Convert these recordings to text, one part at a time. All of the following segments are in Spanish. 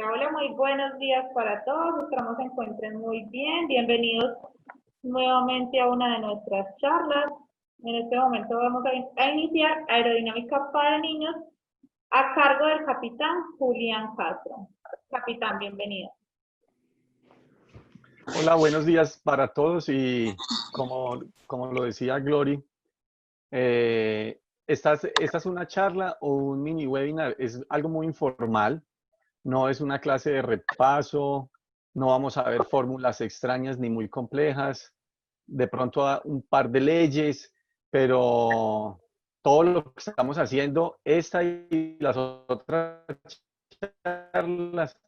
Hola, hola, muy buenos días para todos. Esperamos se encuentren muy bien. Bienvenidos nuevamente a una de nuestras charlas. En este momento vamos a iniciar Aerodinámica para Niños a cargo del capitán Julián Castro. Capitán, bienvenido. Hola, buenos días para todos y como lo decía Glory, esta es una charla o un mini webinar, es algo muy informal, no es una clase de repaso, no vamos a ver fórmulas extrañas ni muy complejas, de pronto un par de leyes, pero todo lo que estamos haciendo, esta y las otras charlas,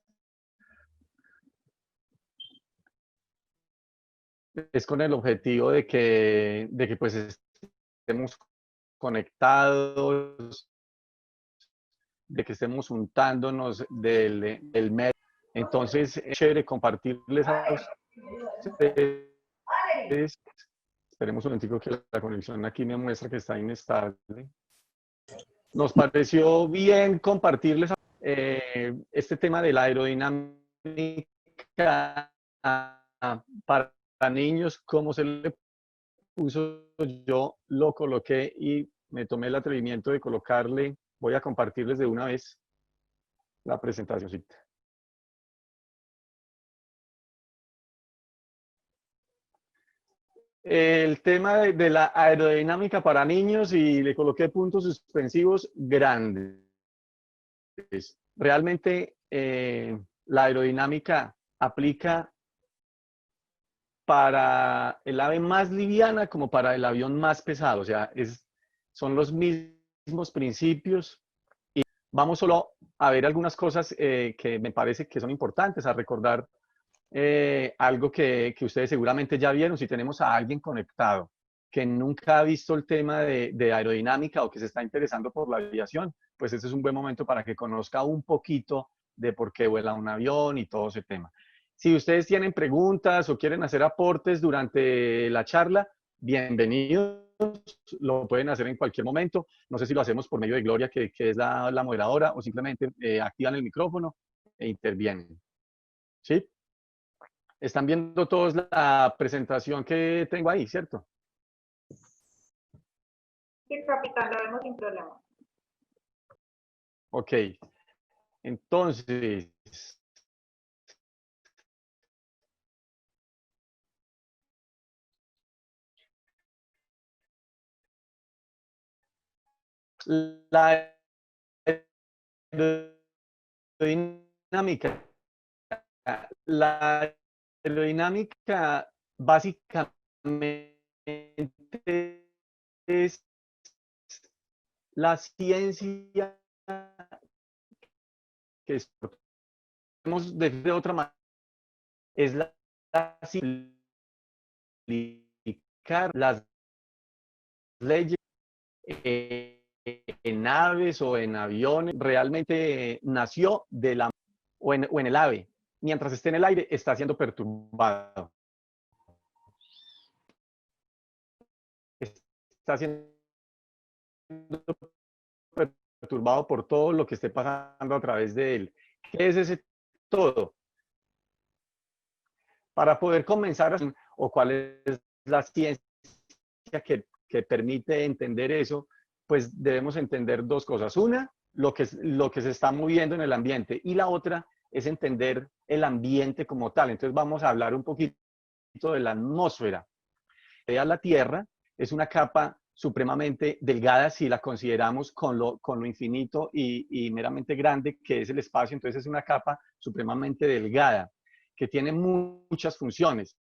es con el objetivo de que pues estemos conectados, de que estemos untándonos del medio. Entonces, es chévere compartirles a ustedes. Esperemos un momentico que la conexión aquí me muestra que está inestable. Nos pareció bien compartirles este tema de la aerodinámica para niños, cómo se le puso, yo lo coloqué y me tomé el atrevimiento de colocarle, voy a compartirles de una vez la presentación. El tema de la aerodinámica para niños y le coloqué puntos suspensivos grandes. Realmente la aerodinámica aplica para el ave más liviana como para el avión más pesado. O sea, son los mismos principios. Y vamos solo a ver algunas cosas que me parece que son importantes, a recordar algo que ustedes seguramente ya vieron. Si tenemos a alguien conectado que nunca ha visto el tema de aerodinámica o que se está interesando por la aviación, pues este es un buen momento para que conozca un poquito de por qué vuela un avión y todo ese tema. Si ustedes tienen preguntas o quieren hacer aportes durante la charla, bienvenidos, lo pueden hacer en cualquier momento. No sé si lo hacemos por medio de Gloria, que es la moderadora, o simplemente activan el micrófono e intervienen. ¿Sí? Están viendo todos la presentación que tengo ahí, ¿cierto? Sí, capitán, lo vemos sin problema. Ok. Entonces, la aerodinámica. La aerodinámica básicamente es la ciencia que podemos decir de otra manera, es la simplificar las leyes en aves o en aviones. Realmente nació de la o en el ave. Mientras esté en el aire, está siendo perturbado. Está siendo perturbado por todo lo que esté pasando a través de él. ¿Qué es ese todo? Para poder comenzar, o cuál es la ciencia que permite entender eso, pues debemos entender dos cosas. Una, lo que se está moviendo en el ambiente, y la otra es entender el ambiente como tal. Entonces vamos a hablar un poquito de la atmósfera. La Tierra es una capa supremamente delgada si la consideramos con lo infinito y meramente grande que es el espacio. Entonces es una capa supremamente delgada que tiene muchas funciones.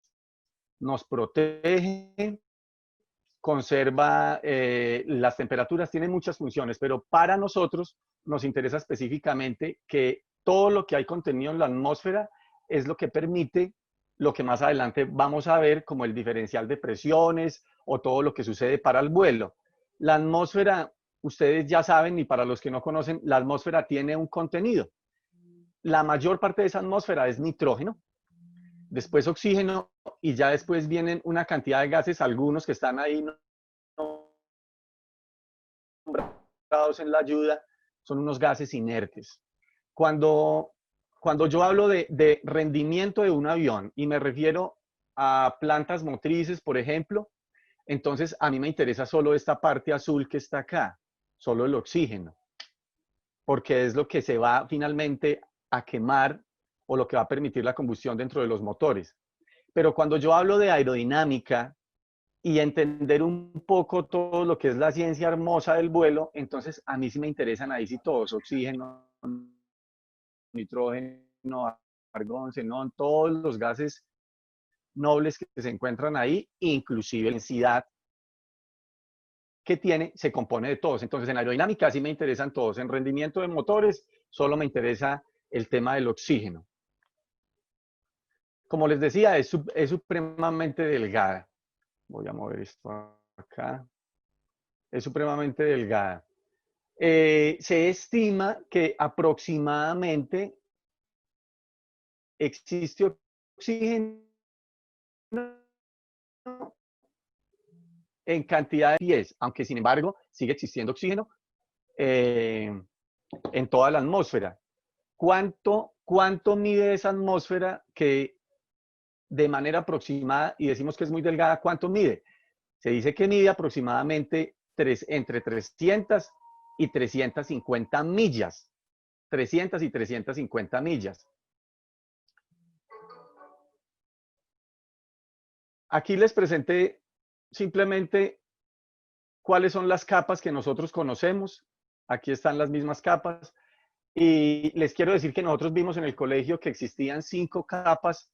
Nos protege, conserva las temperaturas, tiene muchas funciones, pero para nosotros nos interesa específicamente que todo lo que hay contenido en la atmósfera es lo que permite lo que más adelante vamos a ver como el diferencial de presiones o todo lo que sucede para el vuelo. La atmósfera, ustedes ya saben, y para los que no conocen, la atmósfera tiene un contenido. La mayor parte de esa atmósfera es nitrógeno, después oxígeno, y ya después vienen una cantidad de gases, algunos que están ahí nombrados en la ayuda, son unos gases inertes. Cuando cuando yo hablo de rendimiento de un avión y me refiero a plantas motrices, por ejemplo, entonces a mí me interesa solo esta parte azul que está acá, solo el oxígeno, porque es lo que se va finalmente a quemar o lo que va a permitir la combustión dentro de los motores. Pero cuando yo hablo de aerodinámica y entender un poco todo lo que es la ciencia hermosa del vuelo, entonces a mí sí me interesan ahí sí todos, oxígeno, nitrógeno, argón, xenón, todos los gases nobles que se encuentran ahí, inclusive la densidad que tiene, se compone de todos. Entonces en aerodinámica sí me interesan todos. En rendimiento de motores solo me interesa el tema del oxígeno. Como les decía, es supremamente delgada. Voy a mover esto acá. Es supremamente delgada. Se estima que aproximadamente existe oxígeno en cantidad de pies, aunque sin embargo sigue existiendo oxígeno en toda la atmósfera. ¿Cuánto mide esa atmósfera que de manera aproximada, y decimos que es muy delgada, cuánto mide? Se dice que mide aproximadamente entre 300 y 350 millas. 300 y 350 millas. Aquí les presenté simplemente cuáles son las capas que nosotros conocemos. Aquí están las mismas capas. Y les quiero decir que nosotros vimos en el colegio que existían 5 capas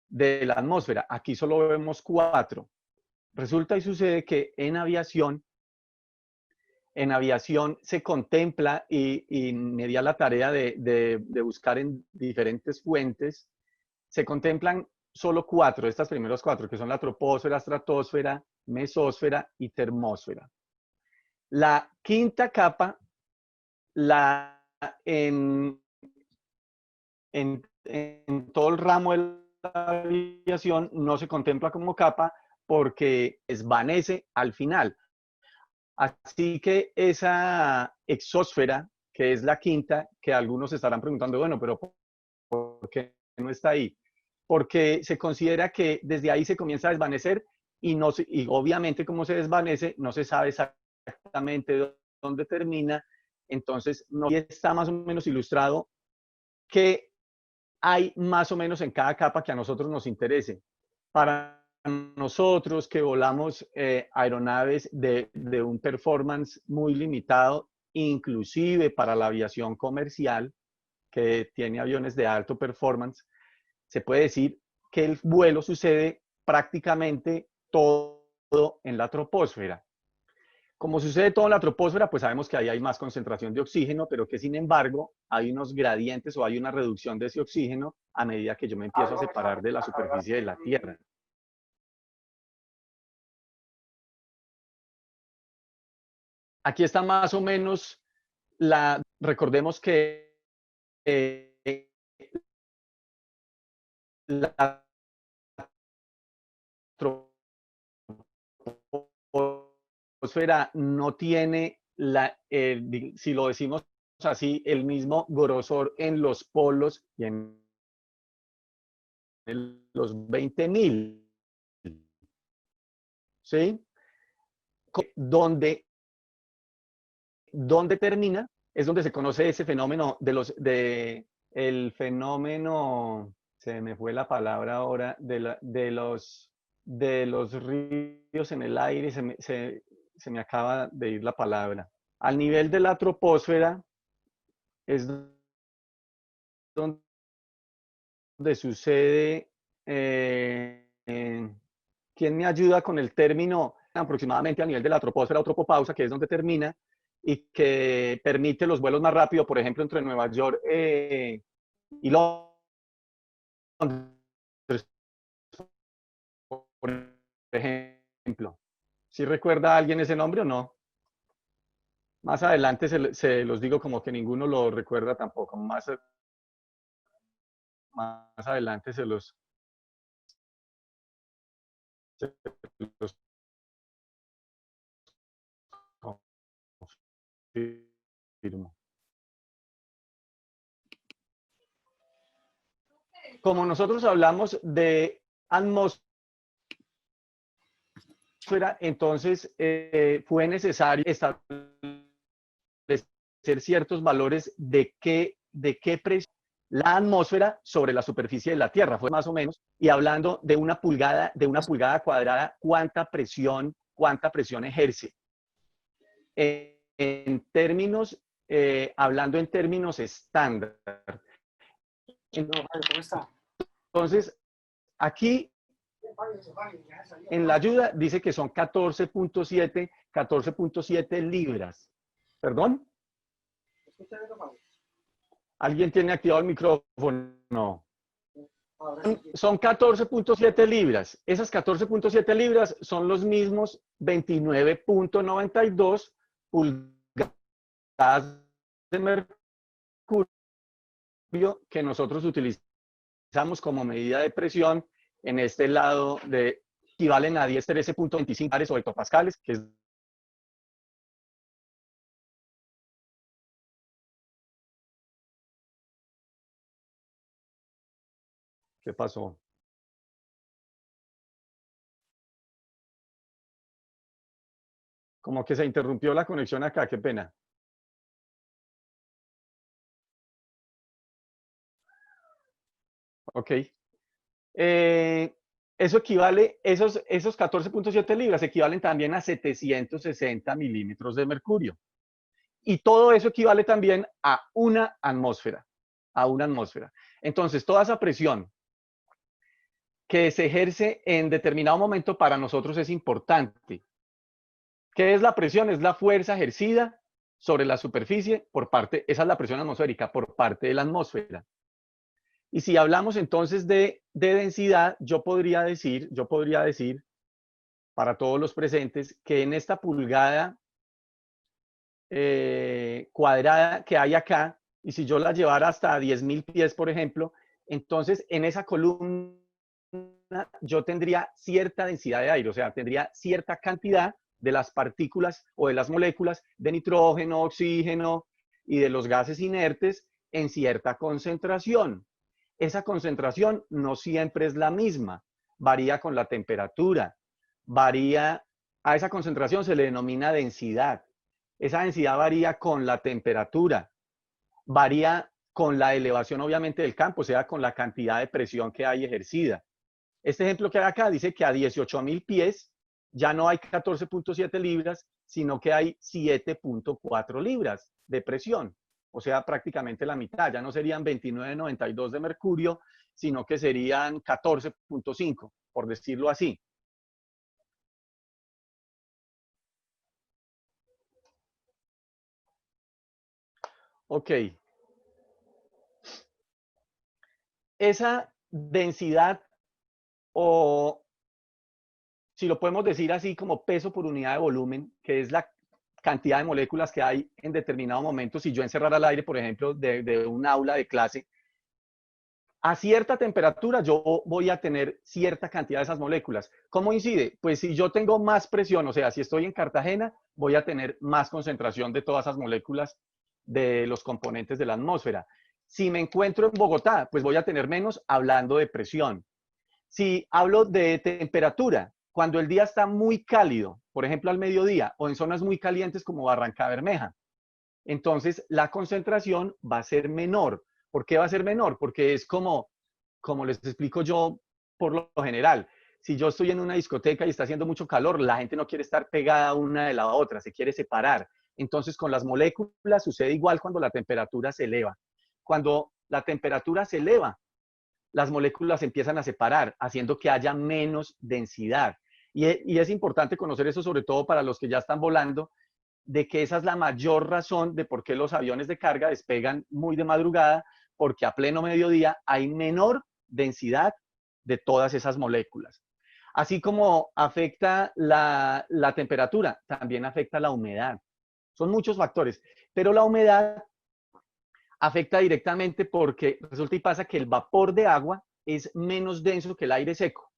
de la atmósfera. Aquí solo vemos 4. Resulta y sucede que en aviación se contempla y me di a la tarea de buscar en diferentes fuentes, se contemplan solo 4, estas primeras 4, que son la troposfera, estratosfera, mesósfera y termósfera. La quinta capa, en todo el ramo de la aviación, no se contempla como capa porque desvanece al final. Así que esa exósfera, que es la quinta, que algunos estarán preguntando, bueno, pero ¿por qué no está ahí? Porque se considera que desde ahí se comienza a desvanecer y obviamente como se desvanece, no se sabe exactamente dónde termina. Entonces, no está más o menos ilustrado que hay más o menos en cada capa que a nosotros nos interese. Para nosotros que volamos aeronaves de un performance muy limitado, inclusive para la aviación comercial, que tiene aviones de alto performance, se puede decir que el vuelo sucede prácticamente todo en la troposfera. Como sucede todo en la troposfera, pues sabemos que ahí hay más concentración de oxígeno, pero que sin embargo hay unos gradientes o hay una reducción de ese oxígeno a medida que yo me empiezo a separar de la superficie de la Tierra. Aquí está más o menos recordemos que la troposfera no tiene, si lo decimos así, el mismo grosor en los polos y en los 20.000. ¿Sí? Donde termina es donde se conoce ese fenómeno el fenómeno, se me fue la palabra ahora, de los ríos en el aire, se me acaba de ir la palabra. Al nivel de la troposfera es donde sucede, ¿quién me ayuda con el término aproximadamente a nivel de la troposfera o tropopausa, que es donde termina y que permite los vuelos más rápido, por ejemplo, entre Nueva York y Londres, por ejemplo? ¿Sí recuerda a alguien ese nombre o no? Más adelante se los digo como que ninguno lo recuerda tampoco. Más adelante se los confirmo. como nosotros hablamos de atmósfera, entonces fue necesario establecer ciertos valores de qué presión la atmósfera sobre la superficie de la Tierra, fue más o menos, y hablando de una pulgada cuadrada, ¿cuánta presión ejerce? En términos, hablando en términos estándar. Entonces, aquí en la ayuda dice que son 14.7 libras. ¿Perdón? ¿Alguien tiene activado el micrófono? No. Son 14.7 libras. Esas 14.7 libras son los mismos 29.92 pulgadas de mercurio que nosotros utilizamos como medida de presión en este lado de equivalen a 1013.25 o hectopascales, que es ¿qué pasó? Como que se interrumpió la conexión acá, qué pena. Ok. Eso equivale, esos 14.7 libras equivalen también a 760 milímetros de mercurio. Y todo eso equivale también a una atmósfera. Entonces, toda esa presión que se ejerce en determinado momento para nosotros es importante. ¿Qué es la presión? Es la fuerza ejercida sobre la superficie esa es la presión atmosférica, por parte de la atmósfera. Y si hablamos entonces de densidad, yo podría decir para todos los presentes que en esta pulgada cuadrada que hay acá, y si yo la llevara hasta 10.000 pies, por ejemplo, entonces en esa columna yo tendría cierta densidad de aire, o sea, tendría cierta cantidad de las partículas o de las moléculas de nitrógeno, oxígeno y de los gases inertes en cierta concentración. Esa concentración no siempre es la misma, varía con la temperatura, a esa concentración se le denomina densidad. Esa densidad varía con la temperatura, varía con la elevación obviamente del campo, o sea, con la cantidad de presión que hay ejercida. Este ejemplo que hay acá dice que a 18.000 pies ya no hay 14.7 libras, sino que hay 7.4 libras de presión. O sea, prácticamente la mitad. Ya no serían 29.92 de mercurio, sino que serían 14.5, por decirlo así. Ok. Esa densidad, o si lo podemos decir así, como peso por unidad de volumen, que es la cantidad de moléculas que hay en determinado momento, si yo encerrara el aire, por ejemplo, de un aula de clase, a cierta temperatura yo voy a tener cierta cantidad de esas moléculas. ¿Cómo incide? Pues si yo tengo más presión, o sea, si estoy en Cartagena, voy a tener más concentración de todas esas moléculas de los componentes de la atmósfera. Si me encuentro en Bogotá, pues voy a tener menos, hablando de presión. Si hablo de temperatura, cuando el día está muy cálido, por ejemplo al mediodía, o en zonas muy calientes como Barranca Bermeja, entonces la concentración va a ser menor. ¿Por qué va a ser menor? Porque es como les explico yo por lo general. Si yo estoy en una discoteca y está haciendo mucho calor, la gente no quiere estar pegada una de la otra, se quiere separar. Entonces con las moléculas sucede igual cuando la temperatura se eleva. Cuando la temperatura se eleva, las moléculas empiezan a separar, haciendo que haya menos densidad. Y es importante conocer eso, sobre todo para los que ya están volando, de que esa es la mayor razón de por qué los aviones de carga despegan muy de madrugada, porque a pleno mediodía hay menor densidad de todas esas moléculas. Así como afecta la temperatura, también afecta la humedad. Son muchos factores, pero la humedad afecta directamente porque resulta y pasa que el vapor de agua es menos denso que el aire seco.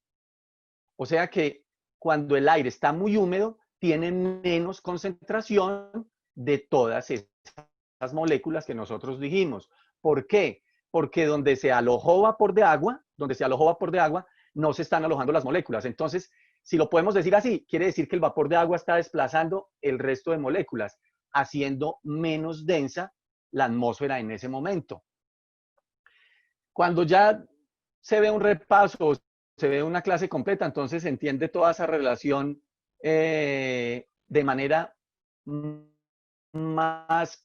O sea que cuando el aire está muy húmedo, tiene menos concentración de todas esas moléculas que nosotros dijimos. ¿Por qué? porque donde se alojó vapor de agua, no se están alojando las moléculas. Entonces, si lo podemos decir así, quiere decir que el vapor de agua está desplazando el resto de moléculas, haciendo menos densa la atmósfera en ese momento. Cuando ya se ve un repaso, se ve una clase completa, entonces se entiende toda esa relación de manera más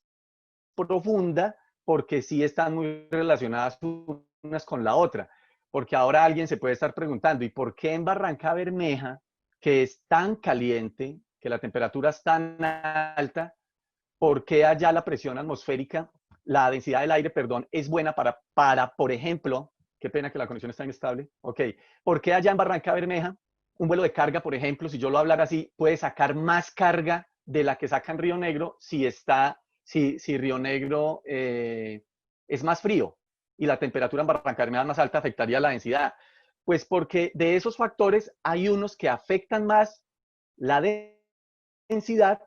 profunda, porque sí están muy relacionadas unas con la otra. Porque ahora alguien se puede estar preguntando, ¿y por qué en Barranca Bermeja, que es tan caliente, que la temperatura es tan alta, por qué allá la presión atmosférica, la densidad del aire, perdón, es buena para, por ejemplo, qué pena que la conexión está inestable, ok, por qué allá en Barranca Bermeja, un vuelo de carga, por ejemplo, si yo lo hablara así, puede sacar más carga de la que saca en Río Negro si Río Negro es más frío y la temperatura en Barranca Bermeja más alta afectaría la densidad. Pues porque de esos factores hay unos que afectan más la densidad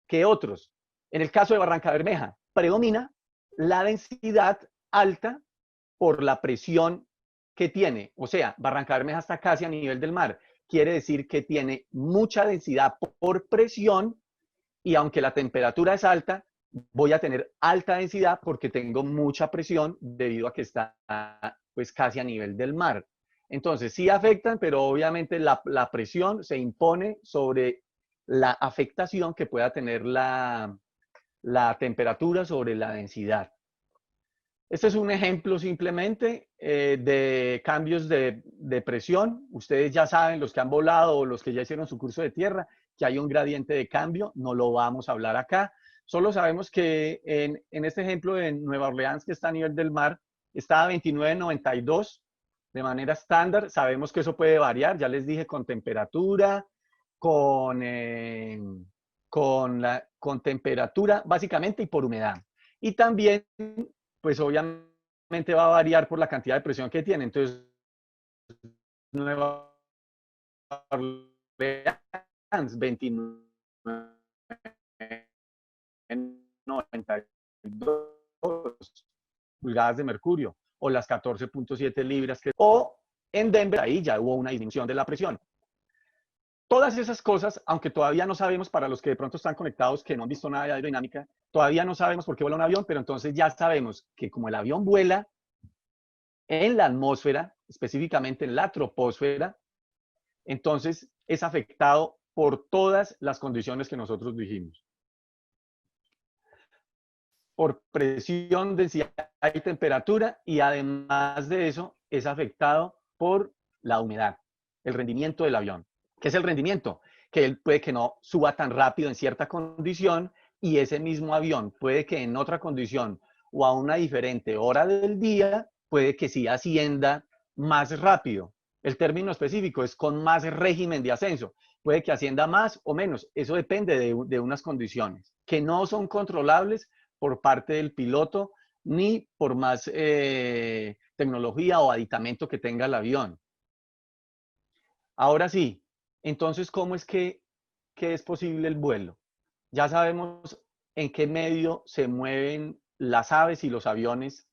que otros. En el caso de Barranca Bermeja, predomina la densidad alta por la presión que tiene. O sea, Barranca Bermeja está casi a nivel del mar. Quiere decir que tiene mucha densidad por presión y aunque la temperatura es alta, voy a tener alta densidad porque tengo mucha presión debido a que está pues casi a nivel del mar. Entonces sí afectan, pero obviamente la presión se impone sobre la afectación que pueda tener la temperatura sobre la densidad. Este es un ejemplo simplemente de cambios de presión. Ustedes ya saben, los que han volado o los que ya hicieron su curso de tierra, que hay un gradiente de cambio. No lo vamos a hablar acá. Solo sabemos que en este ejemplo de Nueva Orleans, que está a nivel del mar, está a 29,92 de manera estándar. Sabemos que eso puede variar, ya les dije, con temperatura, con temperatura básicamente y por humedad. Y también, pues obviamente va a variar por la cantidad de presión que tiene. Entonces, Nueva Orleans, 29,92 pulgadas de mercurio, o las 14,7 libras, o en Denver, ahí ya hubo una disminución de la presión. Todas esas cosas, aunque todavía no sabemos, para los que de pronto están conectados, que no han visto nada de aerodinámica, todavía no sabemos por qué vuela un avión, pero entonces ya sabemos que como el avión vuela en la atmósfera, específicamente en la troposfera, entonces es afectado por todas las condiciones que nosotros dijimos. Por presión, densidad y temperatura, y además de eso es afectado por la humedad, el rendimiento del avión. ¿Qué es el rendimiento? Que él puede que no suba tan rápido en cierta condición y ese mismo avión puede que en otra condición o a una diferente hora del día puede que sí ascienda más rápido. El término específico es con más régimen de ascenso. Puede que ascienda más o menos. Eso depende de unas condiciones que no son controlables por parte del piloto ni por más tecnología o aditamento que tenga el avión. Ahora sí, entonces, ¿cómo es que es posible el vuelo? Ya sabemos en qué medio se mueven las aves y los aviones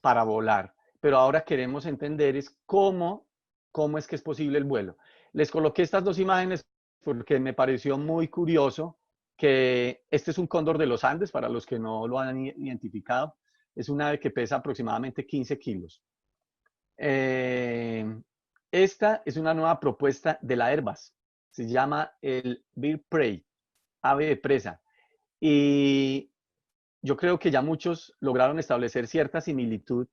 para volar, pero ahora queremos entender es cómo es que es posible el vuelo. Les coloqué estas dos imágenes porque me pareció muy curioso que este es un cóndor de los Andes, para los que no lo han identificado. Es una ave que pesa aproximadamente 15 kilos. Esta es una nueva propuesta de la Airbus. Se llama el Bird Prey, ave de presa. Y yo creo que ya muchos lograron establecer cierta similitud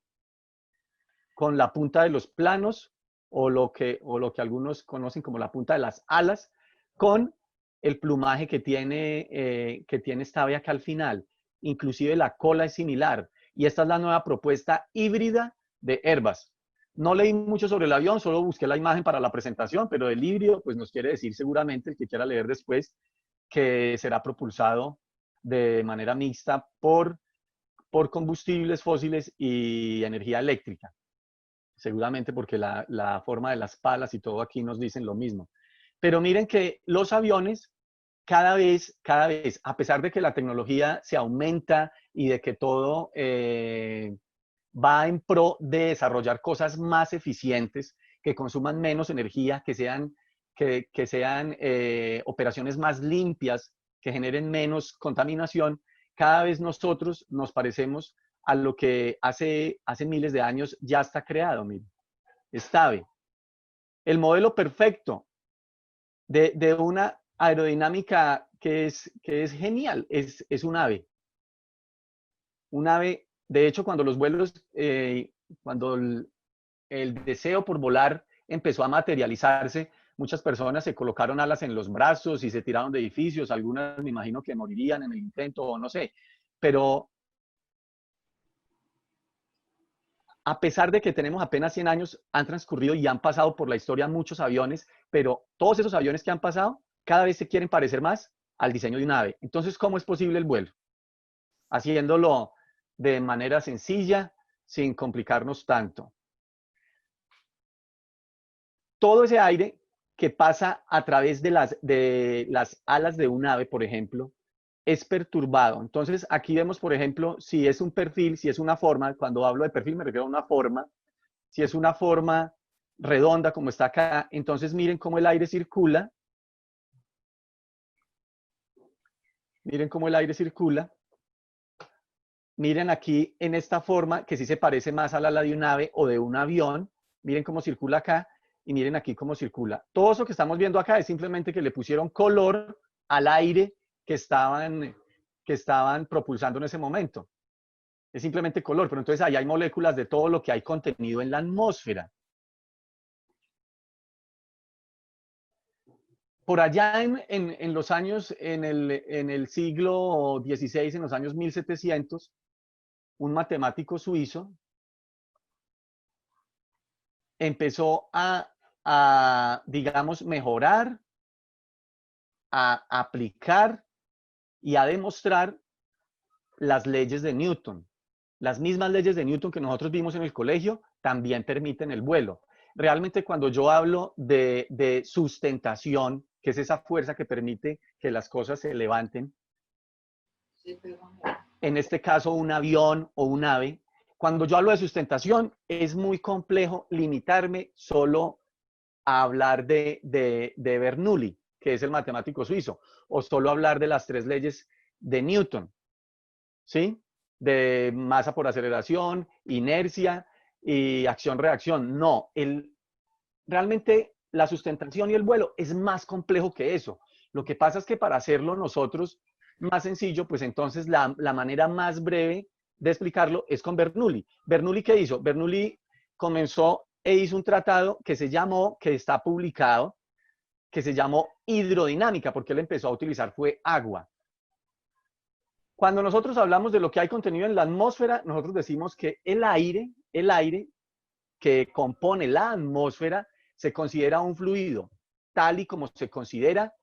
con la punta de los planos o lo que algunos conocen como la punta de las alas, con el plumaje que tiene esta ave acá al final. Inclusive la cola es similar. Y esta es la nueva propuesta híbrida de Airbus. No leí mucho sobre el avión, solo busqué la imagen para la presentación, pero el híbrido pues nos quiere decir seguramente, el que quiera leer después, que será propulsado de manera mixta por combustibles fósiles y energía eléctrica. Seguramente porque la forma de las palas y todo aquí nos dicen lo mismo. Pero miren que los aviones cada vez, a pesar de que la tecnología se aumenta y de que todo va en pro de desarrollar cosas más eficientes, que consuman menos energía, que sean operaciones más limpias, que generen menos contaminación. Cada vez nosotros nos parecemos a lo que hace miles de años ya está creado. Mire, STAVE. El modelo perfecto de una aerodinámica que es genial es un ave. Un ave, de hecho, cuando los vuelos, cuando el deseo por volar empezó a materializarse, muchas personas se colocaron alas en los brazos y se tiraron de edificios, algunas me imagino que morirían en el intento o no sé, pero a pesar de que tenemos apenas 100 años, han transcurrido y han pasado por la historia muchos aviones, pero todos esos aviones que han pasado cada vez se quieren parecer más al diseño de un ave. Entonces, ¿cómo es posible el vuelo? Haciéndolo de manera sencilla, sin complicarnos tanto. Todo ese aire que pasa a través de las alas de un ave, por ejemplo, es perturbado. Entonces, aquí vemos, por ejemplo, si es un perfil, si es una forma, cuando hablo de perfil me refiero a una forma, si es una forma redonda como está acá, entonces miren cómo el aire circula. Miren cómo el aire circula. Miren aquí en esta forma que sí se parece más al ala de un ave o de un avión. Miren cómo circula acá y miren aquí cómo circula. Todo eso que estamos viendo acá es simplemente que le pusieron color al aire que estaban propulsando en ese momento. Es simplemente color, pero entonces ahí hay moléculas de todo lo que hay contenido en la atmósfera. Por allá en los años, en el siglo XVI, en los años 1700, un matemático suizo empezó digamos, mejorar, a aplicar y a demostrar las leyes de Newton. Las mismas leyes de Newton que nosotros vimos en el colegio también permiten el vuelo. Realmente cuando yo hablo de sustentación, que es esa fuerza que permite que las cosas se levanten, en este caso un avión o un ave, cuando yo hablo de sustentación es muy complejo limitarme solo a hablar de Bernoulli, que es el matemático suizo, o solo hablar de las 3 leyes de Newton, ¿sí? De masa por aceleración, inercia y acción-reacción. No, realmente la sustentación y el vuelo es más complejo que eso. Lo que pasa es que para hacerlo nosotros más sencillo, pues entonces la manera más breve de explicarlo es con Bernoulli. ¿Bernoulli qué hizo? Bernoulli comenzó e hizo un tratado que se llamó, que está publicado, que se llamó hidrodinámica, porque él empezó a utilizar fue agua. Cuando nosotros hablamos de lo que hay contenido en la atmósfera, nosotros decimos que el aire que compone la atmósfera se considera un fluido, tal y como se considera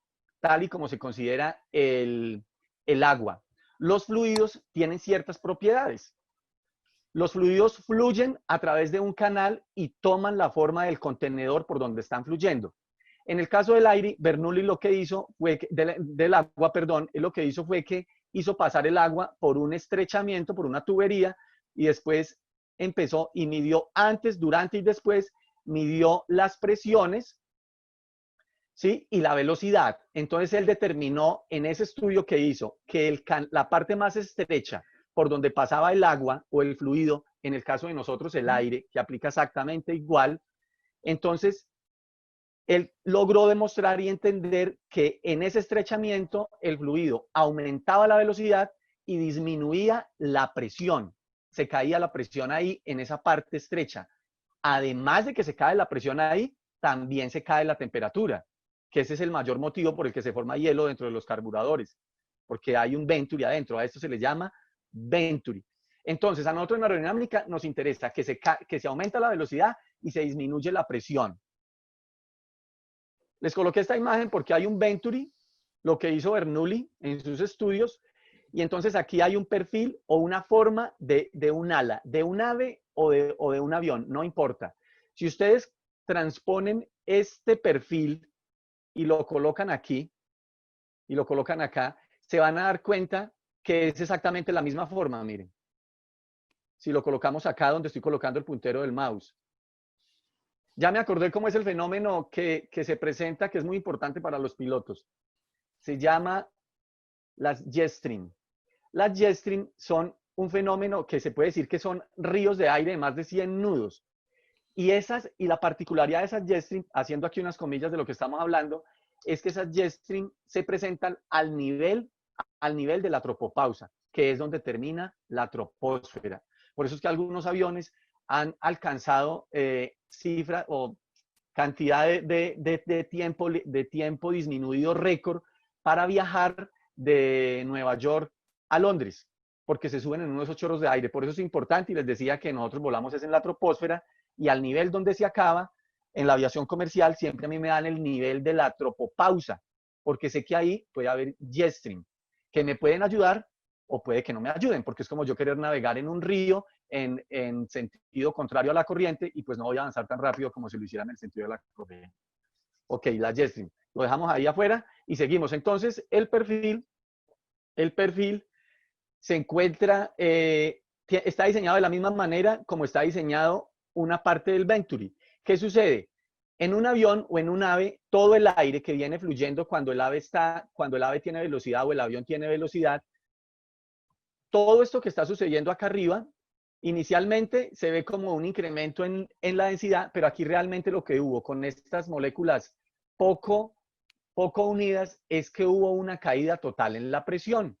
el agua. Los fluidos tienen ciertas propiedades. Los fluidos fluyen a través de un canal y toman la forma del contenedor por donde están fluyendo. En el caso del aire, Bernoulli lo que hizo fue que, del agua, perdón, lo que hizo fue que hizo pasar el agua por un estrechamiento, por una tubería, y después empezó y midió antes, durante y después, midió las presiones, ¿sí? Y la velocidad. Entonces él determinó en ese estudio que hizo que la parte más estrecha por donde pasaba el agua o el fluido, en el caso de nosotros el aire, que aplica exactamente igual, entonces él logró demostrar y entender que en ese estrechamiento el fluido aumentaba la velocidad y disminuía la presión. Se caía la presión ahí en esa parte estrecha. Además de que se cae la presión ahí, también se cae la temperatura, que ese es el mayor motivo por el que se forma hielo dentro de los carburadores, porque hay un Venturi adentro. A esto se le llama Venturi. Entonces, a nosotros en aerodinámica nos interesa que se aumenta la velocidad y se disminuye la presión. Les coloqué esta imagen porque hay un Venturi, lo que hizo Bernoulli en sus estudios, y entonces aquí hay un perfil o una forma de un ala, de un ave o de un avión, no importa. Si ustedes transponen este perfil y lo colocan aquí, y lo colocan acá, se van a dar cuenta que es exactamente la misma forma, miren. si lo colocamos acá donde estoy colocando el puntero del mouse. Ya me acordé cómo es el fenómeno que se presenta, que es muy importante para los pilotos. Se llama las jet stream. Las jet stream son un fenómeno que se puede decir que son ríos de aire de más de 100 nudos. Y la particularidad de esas jet stream, haciendo aquí unas comillas de lo que estamos hablando, es que esas jet stream se presentan al nivel de la tropopausa, que es donde termina la troposfera. Por eso es que algunos aviones han alcanzado cifra o cantidad de tiempo disminuido récord para viajar de Nueva York a Londres, porque se suben en unos chorros de aire. Por eso es importante, y les decía que nosotros volamos es en la troposfera, y al nivel donde se acaba, en la aviación comercial, siempre a mí me dan el nivel de la tropopausa, porque sé que ahí puede haber jet stream, que me pueden ayudar o puede que no me ayuden, porque es como yo querer navegar en un río en sentido contrario a la corriente, y pues no voy a avanzar tan rápido como si lo hiciera en el sentido de la corriente. Ok, la jet stream. Lo dejamos ahí afuera y seguimos. Entonces, el perfil se encuentra, está diseñado de la misma manera como está diseñado una parte del Venturi. ¿Qué sucede? En un avión o en un ave, todo el aire que viene fluyendo cuando el ave tiene velocidad o el avión tiene velocidad, todo esto que está sucediendo acá arriba, inicialmente se ve como un incremento en la densidad, pero aquí realmente lo que hubo con estas moléculas poco unidas es que hubo una caída total en la presión.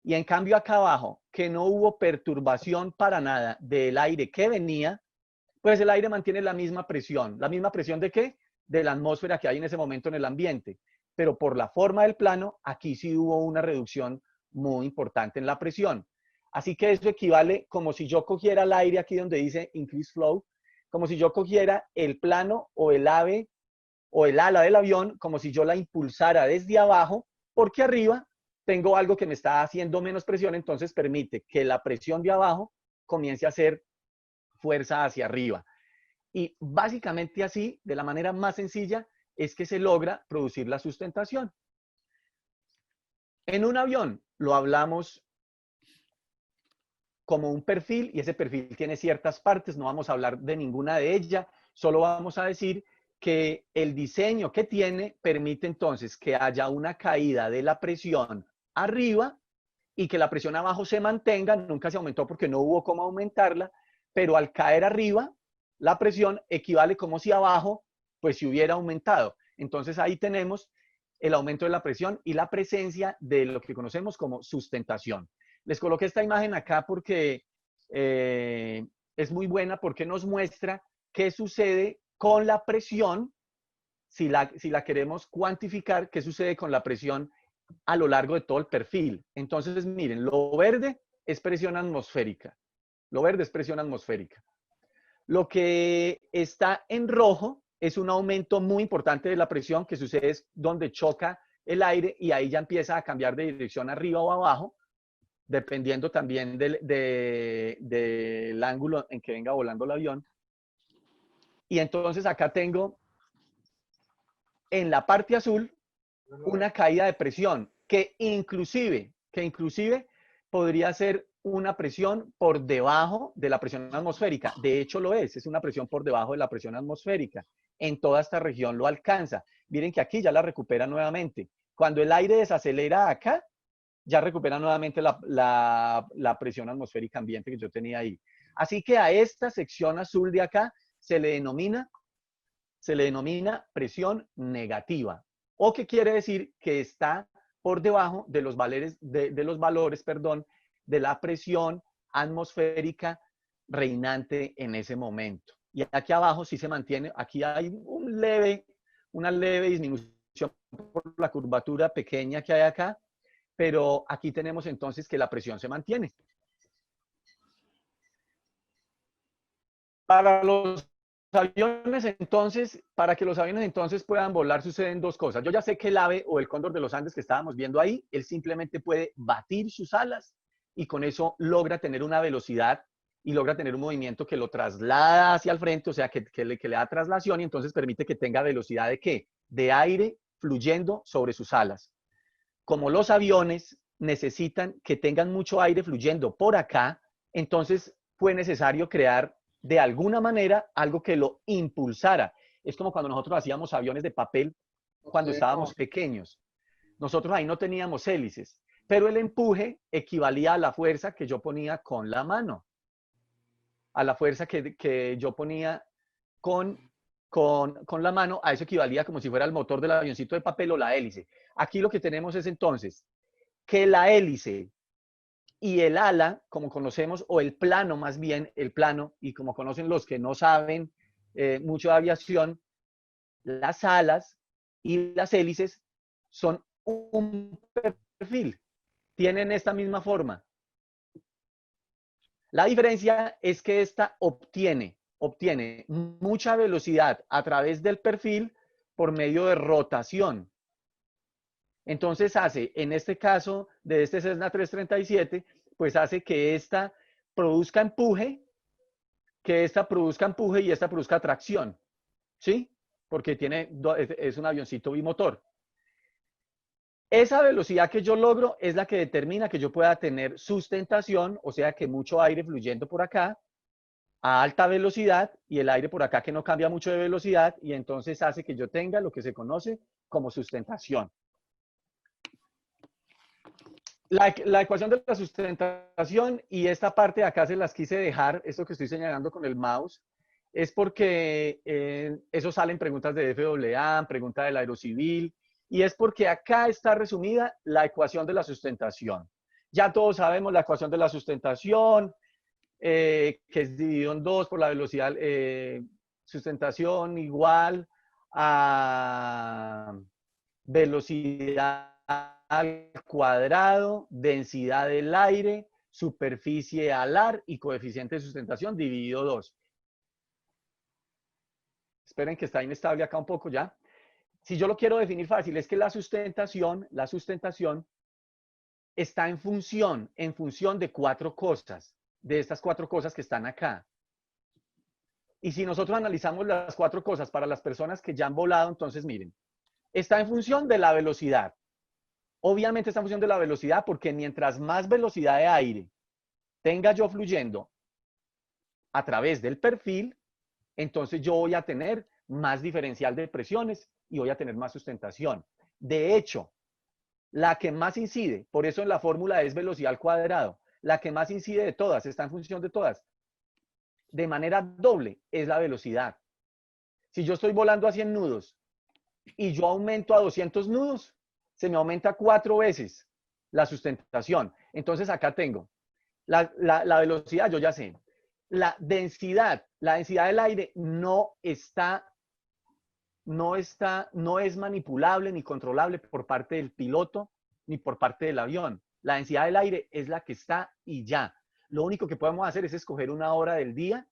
Y en cambio acá abajo, que no hubo perturbación para nada del aire que venía, pues el aire mantiene la misma presión. ¿La misma presión de qué? De la atmósfera que hay en ese momento en el ambiente. Pero por la forma del plano, aquí sí hubo una reducción muy importante en la presión. Así que eso equivale como si yo cogiera el aire aquí donde dice increase flow, como si yo cogiera el plano o el ave o el ala del avión, como si yo la impulsara desde abajo, porque arriba tengo algo que me está haciendo menos presión, entonces permite que la presión de abajo comience a hacer fuerza hacia arriba. Y básicamente así, de la manera más sencilla, es que se logra producir la sustentación. En un avión lo hablamos como un perfil, y ese perfil tiene ciertas partes, no vamos a hablar de ninguna de ellas, solo vamos a decir que el diseño que tiene permite entonces que haya una caída de la presión arriba y que la presión abajo se mantenga, nunca se aumentó porque no hubo cómo aumentarla, pero al caer arriba, la presión equivale como si abajo pues se hubiera aumentado. Entonces ahí tenemos el aumento de la presión y la presencia de lo que conocemos como sustentación. Les coloqué esta imagen acá porque es muy buena, porque nos muestra qué sucede con la presión, si la queremos cuantificar, qué sucede con la presión a lo largo de todo el perfil. Entonces, miren, lo verde es presión atmosférica. Lo verde es presión atmosférica. Lo que está en rojo es un aumento muy importante de la presión que sucede es donde choca el aire y ahí ya empieza a cambiar de dirección arriba o abajo, dependiendo también del ángulo en que venga volando el avión. Y entonces acá tengo en la parte azul una caída de presión que inclusive podría ser una presión por debajo de la presión atmosférica. De hecho lo es una presión por debajo de la presión atmosférica. En toda esta región lo alcanza. Miren que aquí ya la recupera nuevamente. Cuando el aire desacelera acá, ya recupera nuevamente la presión atmosférica ambiente que yo tenía ahí. Así que a esta sección azul de acá se le denomina presión negativa. ¿O qué quiere decir? Que está por debajo de los valores, de la presión atmosférica reinante en ese momento. Y aquí abajo sí se mantiene, aquí hay una leve disminución por la curvatura pequeña que hay acá, pero aquí tenemos entonces que la presión se mantiene. Para los aviones entonces, para que los aviones entonces puedan volar, suceden dos cosas. Yo ya sé que el ave o el cóndor de los Andes que estábamos viendo ahí, él simplemente puede batir sus alas y con eso logra tener una velocidad y logra tener un movimiento que lo traslada hacia el frente, o sea, que le da traslación y entonces permite que tenga velocidad de ¿qué? De aire fluyendo sobre sus alas. Como los aviones necesitan que tengan mucho aire fluyendo por acá, entonces fue necesario crear de alguna manera algo que lo impulsara. Es como cuando nosotros hacíamos aviones de papel cuando estábamos pequeños. Nosotros ahí no teníamos hélices, pero el empuje equivalía a la fuerza que yo ponía con la mano, a la fuerza que yo ponía con la mano, a eso equivalía como si fuera el motor del avioncito de papel o la hélice. Aquí lo que tenemos es entonces que la hélice y el ala, como conocemos, o el plano más bien, el plano, y como conocen los que no saben mucho de aviación, las alas y las hélices son un perfil, tienen esta misma forma. La diferencia es que esta obtiene mucha velocidad a través del perfil por medio de rotación. Entonces hace, en este caso de este Cessna 337, pues hace que esta produzca empuje, y esta produzca tracción, ¿sí? Porque es un avioncito bimotor. Esa velocidad que yo logro es la que determina que yo pueda tener sustentación, o sea que mucho aire fluyendo por acá a alta velocidad y el aire por acá que no cambia mucho de velocidad y entonces hace que yo tenga lo que se conoce como sustentación. La ecuación de la sustentación, y esta parte de acá se las quise dejar, esto que estoy señalando con el mouse, es porque eso sale en preguntas de FAA, pregunta del aerocivil, y es porque acá está resumida la ecuación de la sustentación. Ya todos sabemos la ecuación de la sustentación, que es dividido en dos por la velocidad, sustentación igual a velocidad al cuadrado, densidad del aire, superficie alar y coeficiente de sustentación dividido 2. Esperen que está inestable acá un poco ya. Si yo lo quiero definir fácil, es que la sustentación está en función de cuatro cosas, de estas cuatro cosas que están acá. Y si nosotros analizamos las cuatro cosas para las personas que ya han volado, entonces miren, está en función de la velocidad. Obviamente está en función de la velocidad porque mientras más velocidad de aire tenga yo fluyendo a través del perfil, entonces yo voy a tener más diferencial de presiones y voy a tener más sustentación. De hecho, la que más incide, por eso en la fórmula es velocidad al cuadrado, la que más incide de todas, está en función de todas, de manera doble, es la velocidad. Si yo estoy volando a 100 nudos y yo aumento a 200 nudos, se me aumenta 4 veces la sustentación. Entonces acá tengo la velocidad, yo ya sé. La densidad del aire no es manipulable ni controlable por parte del piloto ni por parte del avión. La densidad del aire es la que está y ya. Lo único que podemos hacer es escoger una hora del día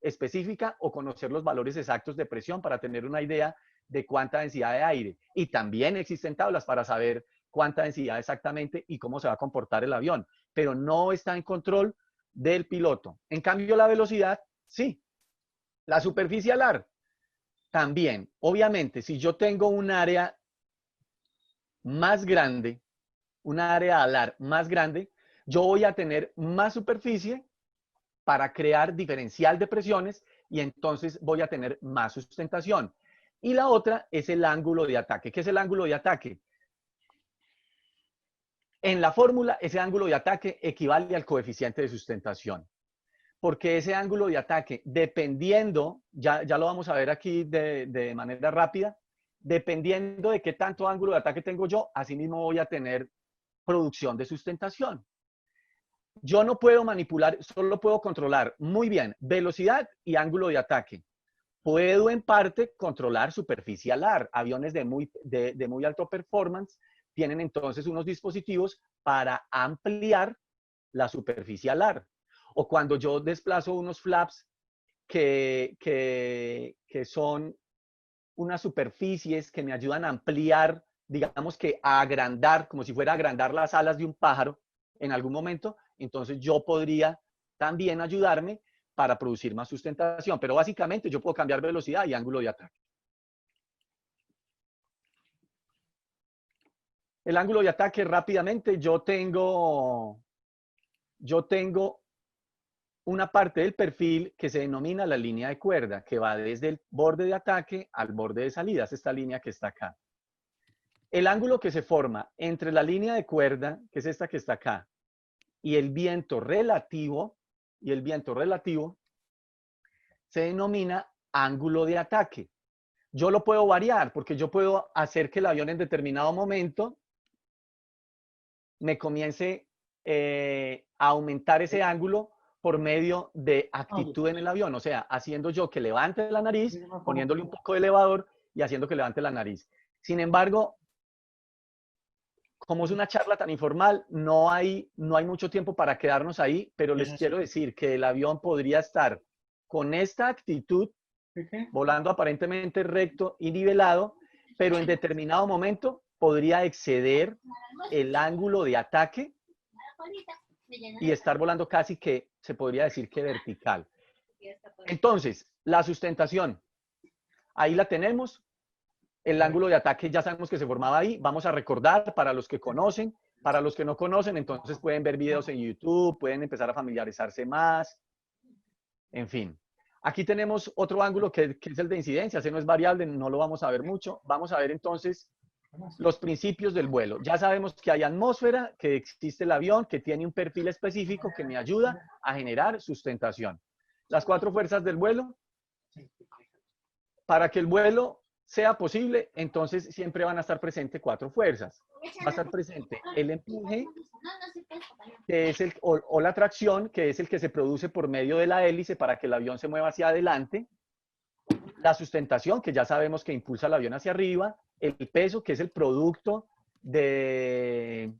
específica o conocer los valores exactos de presión para tener una idea de cuánta densidad de aire. Y también existen tablas para saber cuánta densidad exactamente y cómo se va a comportar el avión, pero no está en control del piloto. En cambio, la velocidad, sí. La superficie alar, también. Obviamente, si yo tengo un área más grande, una área alar más grande, yo voy a tener más superficie para crear diferencial de presiones y entonces voy a tener más sustentación. Y la otra es el ángulo de ataque. ¿Qué es el ángulo de ataque? En la fórmula, ese ángulo de ataque equivale al coeficiente de sustentación. Porque ese ángulo de ataque, dependiendo, ya lo vamos a ver aquí de manera rápida, dependiendo de qué tanto ángulo de ataque tengo yo, así mismo voy a tener producción de sustentación. Yo no puedo manipular, solo puedo controlar muy bien velocidad y ángulo de ataque. Puedo en parte controlar superficie alar. Aviones de muy alto performance tienen entonces unos dispositivos para ampliar la superficie alar. O cuando yo desplazo unos flaps que son unas superficies que me ayudan a ampliar, digamos que a agrandar, como si fuera a agrandar las alas de un pájaro en algún momento, entonces yo podría también ayudarme para producir más sustentación. Pero básicamente yo puedo cambiar velocidad y ángulo de ataque. El ángulo de ataque rápidamente, yo tengo una parte del perfil que se denomina la línea de cuerda, que va desde el borde de ataque al borde de salida, es esta línea que está acá. El ángulo que se forma entre la línea de cuerda, que es esta que está acá, y el viento relativo, se denomina ángulo de ataque. Yo lo puedo variar porque yo puedo hacer que el avión en determinado momento me comience a aumentar ese ángulo por medio de actitud en el avión, o sea, haciendo yo que levante la nariz, poniéndole un poco de elevador y haciendo que levante la nariz. Sin embargo, como es una charla tan informal, no hay mucho tiempo para quedarnos ahí, pero les quiero decir que el avión podría estar con esta actitud, volando aparentemente recto y nivelado, pero en determinado momento podría exceder el ángulo de ataque y estar volando casi que, se podría decir que vertical. Entonces, la sustentación, ahí la tenemos. El ángulo de ataque ya sabemos que se formaba ahí. Vamos a recordar para los que conocen, para los que no conocen, entonces pueden ver videos en YouTube, pueden empezar a familiarizarse más. En fin. Aquí tenemos otro ángulo que es el de incidencia. Ese no es variable, no lo vamos a ver mucho. Vamos a ver entonces los principios del vuelo. Ya sabemos que hay atmósfera, que existe el avión, que tiene un perfil específico que me ayuda a generar sustentación. Las 4 fuerzas del vuelo. Para que el vuelo sea posible, entonces siempre van a estar presentes 4 fuerzas. Va a estar presente el empuje, que es o la tracción, que es el que se produce por medio de la hélice para que el avión se mueva hacia adelante. La sustentación, que ya sabemos que impulsa el avión hacia arriba. El peso, que es el producto de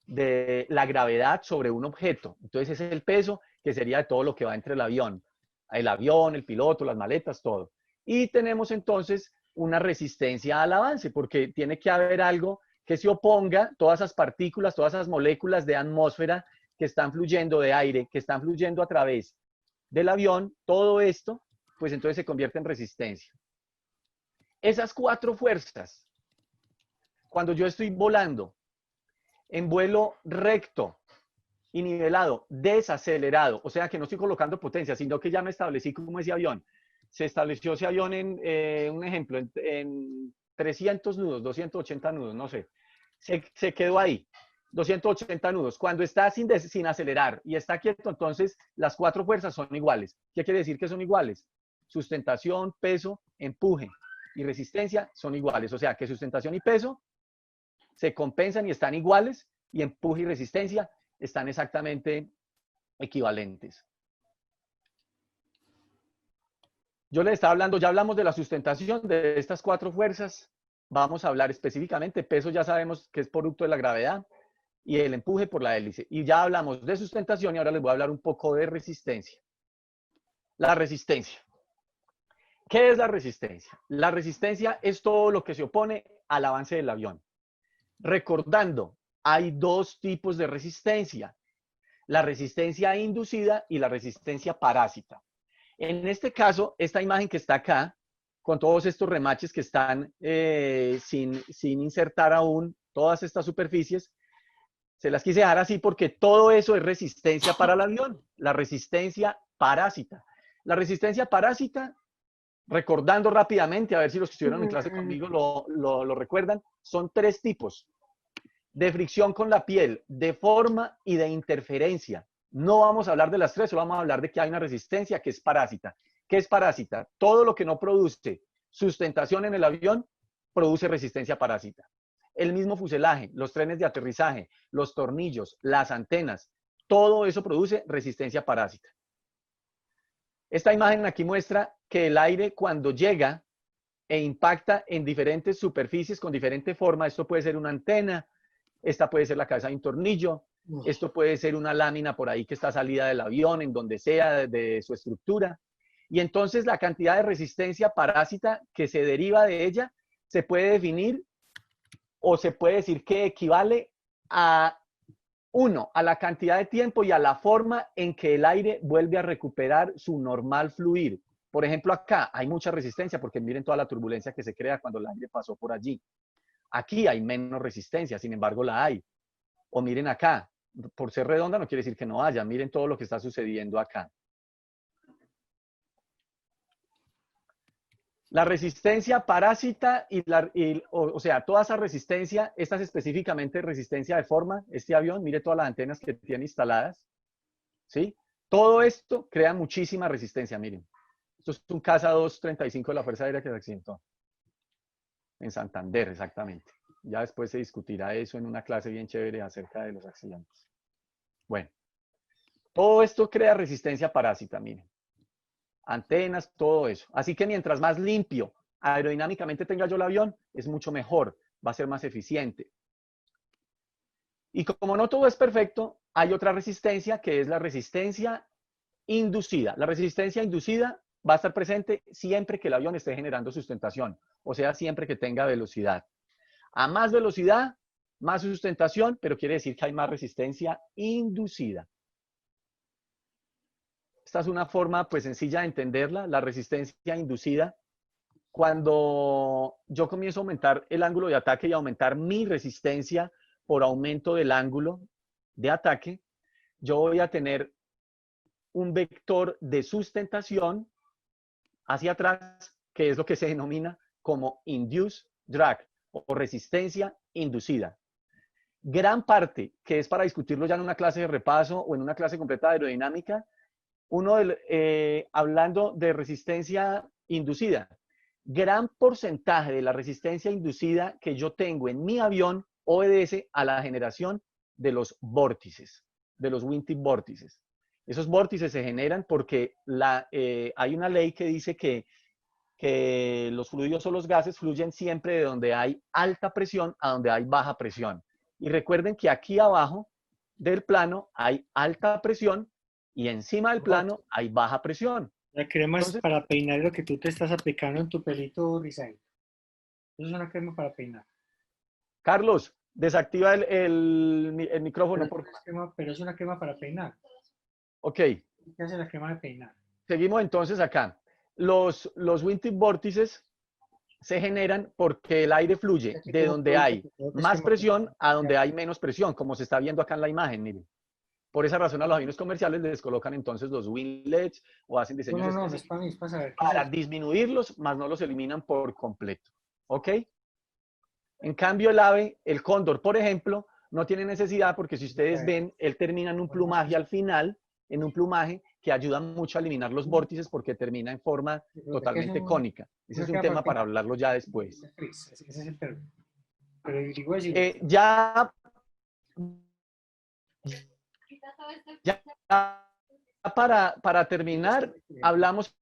la gravedad sobre un objeto. Entonces ese es el peso, que sería de todo lo que va entre el avión, el piloto, las maletas, todo. Y tenemos entonces una resistencia al avance, porque tiene que haber algo que se oponga, todas esas partículas, todas esas moléculas de atmósfera que están fluyendo, de aire, que están fluyendo a través del avión, todo esto, pues entonces se convierte en resistencia. Esas 4 fuerzas, cuando yo estoy volando en vuelo recto y nivelado, desacelerado, o sea que no estoy colocando potencia, sino que ya me establecí como ese avión. Se estableció ese avión en un ejemplo, en 300 nudos, 280 nudos, no sé. Se quedó ahí, 280 nudos. Cuando está sin acelerar y está quieto, entonces las 4 fuerzas son iguales. ¿Qué quiere decir que son iguales? Sustentación, peso, empuje y resistencia son iguales. O sea que sustentación y peso se compensan y están iguales, y empuje y resistencia están exactamente equivalentes. Yo les estaba hablando, ya hablamos de la sustentación de estas 4 fuerzas. Vamos a hablar específicamente, peso ya sabemos que es producto de la gravedad y el empuje por la hélice. Y ya hablamos de sustentación y ahora les voy a hablar un poco de resistencia. La resistencia. ¿Qué es la resistencia? La resistencia es todo lo que se opone al avance del avión. Recordando, hay 2 tipos de resistencia. La resistencia inducida y la resistencia parásita. En este caso, esta imagen que está acá, con todos estos remaches que están sin insertar aún, todas estas superficies, se las quise dejar así porque todo eso es resistencia para el avión, la resistencia parásita. La resistencia parásita, recordando rápidamente, a ver si los que estuvieron en clase conmigo lo recuerdan, son 3 tipos: de fricción con la piel, de forma y de interferencia. No vamos a hablar de las 3, solo vamos a hablar de que hay una resistencia que es parásita. ¿Qué es parásita? Todo lo que no produce sustentación en el avión produce resistencia parásita. El mismo fuselaje, los trenes de aterrizaje, los tornillos, las antenas, todo eso produce resistencia parásita. Esta imagen aquí muestra que el aire, cuando llega e impacta en diferentes superficies con diferente forma, esto puede ser una antena, esta puede ser la cabeza de un tornillo, esto puede ser una lámina por ahí que está salida del avión, en donde sea de su estructura. Y entonces la cantidad de resistencia parásita que se deriva de ella se puede definir, o se puede decir que equivale a a la cantidad de tiempo y a la forma en que el aire vuelve a recuperar su normal fluir. Por ejemplo, acá hay mucha resistencia porque miren toda la turbulencia que se crea cuando el aire pasó por allí. Aquí hay menos resistencia, sin embargo la hay. O miren acá, por ser redonda no quiere decir que no haya. Miren todo lo que está sucediendo acá. La resistencia parásita o sea, toda esa resistencia, esta es específicamente resistencia de forma, este avión, mire todas las antenas que tiene instaladas, ¿sí? Todo esto crea muchísima resistencia, miren. Esto es un Casa 235 de la Fuerza Aérea que se accidentó. En Santander, exactamente. Ya después se discutirá eso en una clase bien chévere acerca de los accidentes. Bueno, todo esto crea resistencia parásita, miren. Antenas, todo eso. Así que mientras más limpio aerodinámicamente tenga yo el avión, es mucho mejor, va a ser más eficiente. Y como no todo es perfecto, hay otra resistencia que es la resistencia inducida. La resistencia inducida va a estar presente siempre que el avión esté generando sustentación, o sea, siempre que tenga velocidad. A más velocidad, más sustentación, pero quiere decir que hay más resistencia inducida. Esta es una forma pues sencilla de entenderla, la resistencia inducida. Cuando yo comienzo a aumentar el ángulo de ataque y aumentar mi resistencia por aumento del ángulo de ataque, yo voy a tener un vector de sustentación hacia atrás, que es lo que se denomina como induced drag o resistencia inducida. Gran parte, que es para discutirlo ya en una clase de repaso o en una clase completa de aerodinámica, hablando de resistencia inducida, gran porcentaje de la resistencia inducida que yo tengo en mi avión obedece a la generación de los vórtices, de los wind tip vórtices. Esos vórtices se generan porque hay una ley que dice que los fluidos o los gases fluyen siempre de donde hay alta presión a donde hay baja presión. Y recuerden que aquí abajo del plano hay alta presión y encima del plano hay baja presión. La crema es para peinar lo que tú te estás aplicando en tu pelito rizadito. Eso es una crema para peinar. Carlos, desactiva el micrófono, por favor. Pero es una crema para peinar. Ok. ¿Qué hace la crema de peinar? Seguimos entonces acá. Los wind tip vórtices se generan porque el aire fluye de donde hay más presión a donde hay menos presión, como se está viendo acá en la imagen, miren. Por esa razón a los aviones comerciales les colocan entonces los winglets o hacen diseños para disminuirlos, más no los eliminan por completo. ¿Ok? En cambio el ave, el cóndor, por ejemplo, no tiene necesidad porque si ustedes ven, él termina en un plumaje al final, en un plumaje que ayuda mucho a eliminar los vórtices porque termina en forma totalmente cónica. Ese es un tema para hablarlo ya después. Ya para terminar, hablamos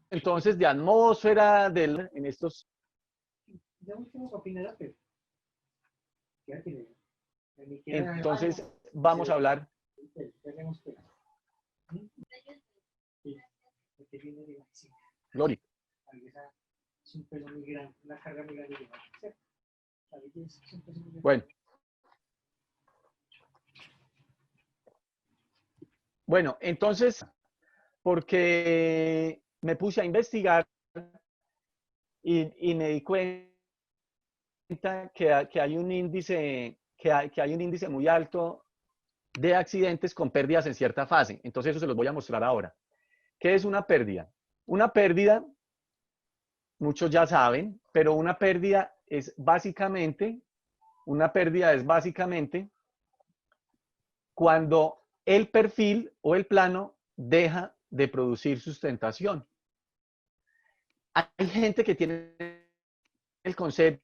entonces de atmósfera, en estos... Entonces, vamos a hablar... Glory. Bueno, entonces, porque me puse a investigar y me di cuenta que hay un índice, que hay un índice muy alto de accidentes con pérdidas en cierta fase. Entonces, eso se los voy a mostrar ahora. ¿Qué es una pérdida? Una pérdida, muchos ya saben, pero una pérdida es básicamente cuando el perfil o el plano deja de producir sustentación. Hay gente que tiene el concepto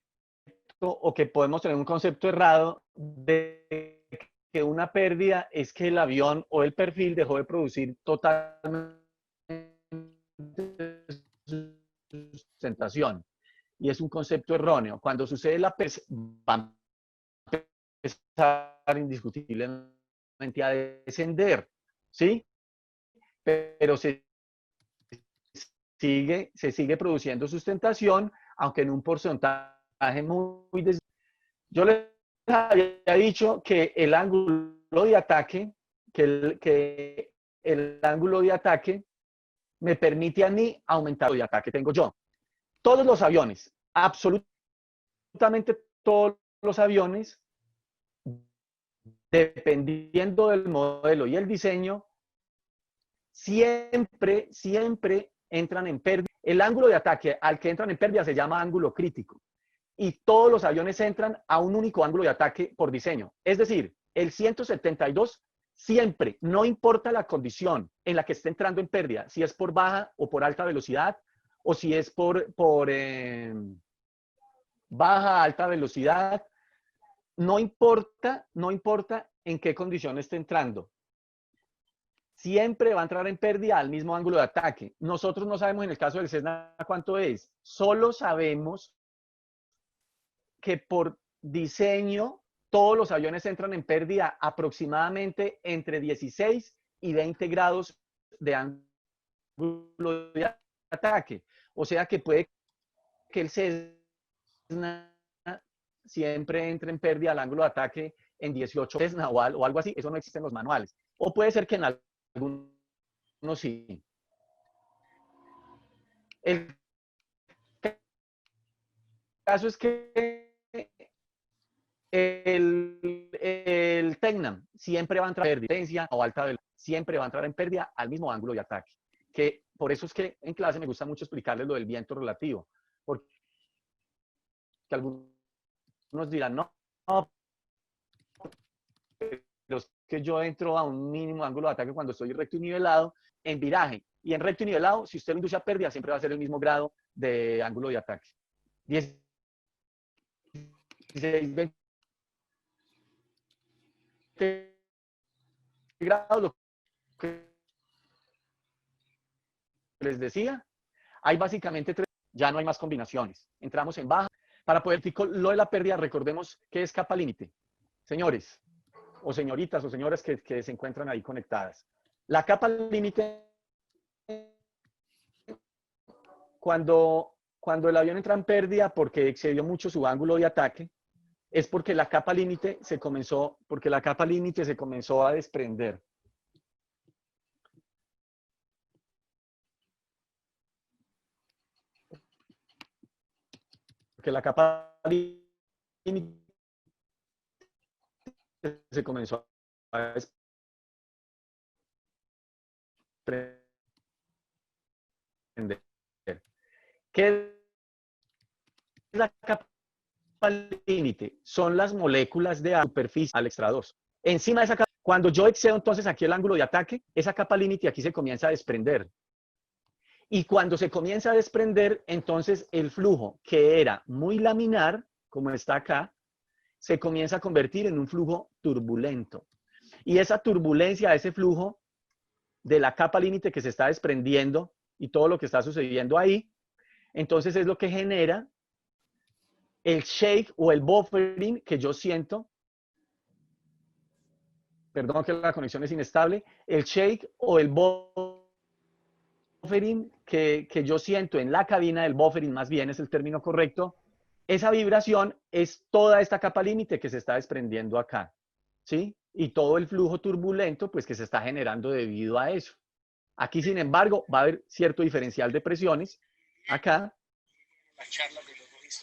o que podemos tener un concepto errado de que una pérdida es que el avión o el perfil dejó de producir totalmente sustentación. Y es un concepto erróneo. Cuando sucede la pérdida, va a empezar indiscutiblemente a descender, ¿sí? Pero se sigue produciendo sustentación, aunque en un porcentaje muy... Yo les había dicho que el ángulo de ataque, que el ángulo de ataque me permite a mí aumentar el de ataque que tengo yo. Todos los aviones, absolutamente todos los aviones, dependiendo del modelo y el diseño, siempre entran en pérdida. El ángulo de ataque al que entran en pérdida se llama ángulo crítico. Y todos los aviones entran a un único ángulo de ataque por diseño. Es decir, el 172 siempre, no importa la condición en la que esté entrando en pérdida, si es por baja o por alta velocidad, o si es por baja, alta velocidad, no importa en qué condición esté entrando. Siempre va a entrar en pérdida al mismo ángulo de ataque. Nosotros no sabemos en el caso del Cessna cuánto es. Solo sabemos que por diseño todos los aviones entran en pérdida aproximadamente entre 16 y 20 grados de ángulo de ataque. O sea que puede que el Cessna siempre entre en pérdida al ángulo de ataque en 18 Cessna o algo así. Eso no existe en los manuales. O puede ser que en algunos sí. El caso es que el Tecnam siempre va a entrar en pérdida o alta velocidad, siempre va a entrar en pérdida al mismo ángulo de ataque. Que por eso es que en clase me gusta mucho explicarles lo del viento relativo, porque algunos dirán, no, pero es que yo entro a un mínimo ángulo de ataque cuando estoy recto y nivelado en viraje. Y en recto y nivelado, si usted lo induce a pérdida, siempre va a ser el mismo grado de ángulo de ataque. 16, 20 grados, lo que les decía, hay básicamente tres, ya no hay más combinaciones. Entramos en baja. Para poder lo de la pérdida, recordemos que es capa límite. Señores, o señoritas, o señoras que se encuentran ahí conectadas. La capa límite, cuando el avión entra en pérdida porque excedió mucho su ángulo de ataque, es porque la capa límite se comenzó a desprender. Porque la capa límite se comenzó a desprender. ¿Qué es la capa límite? Son las moléculas de superficie al extra 2. Encima de esa capa, cuando yo excedo entonces aquí el ángulo de ataque, esa capa límite aquí se comienza a desprender. Y cuando se comienza a desprender, entonces el flujo que era muy laminar, como está acá, se comienza a convertir en un flujo turbulento. Y esa turbulencia, ese flujo de la capa límite que se está desprendiendo y todo lo que está sucediendo ahí, entonces es lo que genera el shake o el buffering que yo siento. Perdón que la conexión es inestable. El shake o el buffering que yo siento en la cabina, el buffering más bien es el término correcto. Esa vibración es toda esta capa límite que se está desprendiendo acá, ¿sí? Y todo el flujo turbulento, pues, que se está generando debido a eso. Aquí, sin embargo, va a haber cierto diferencial de presiones, acá,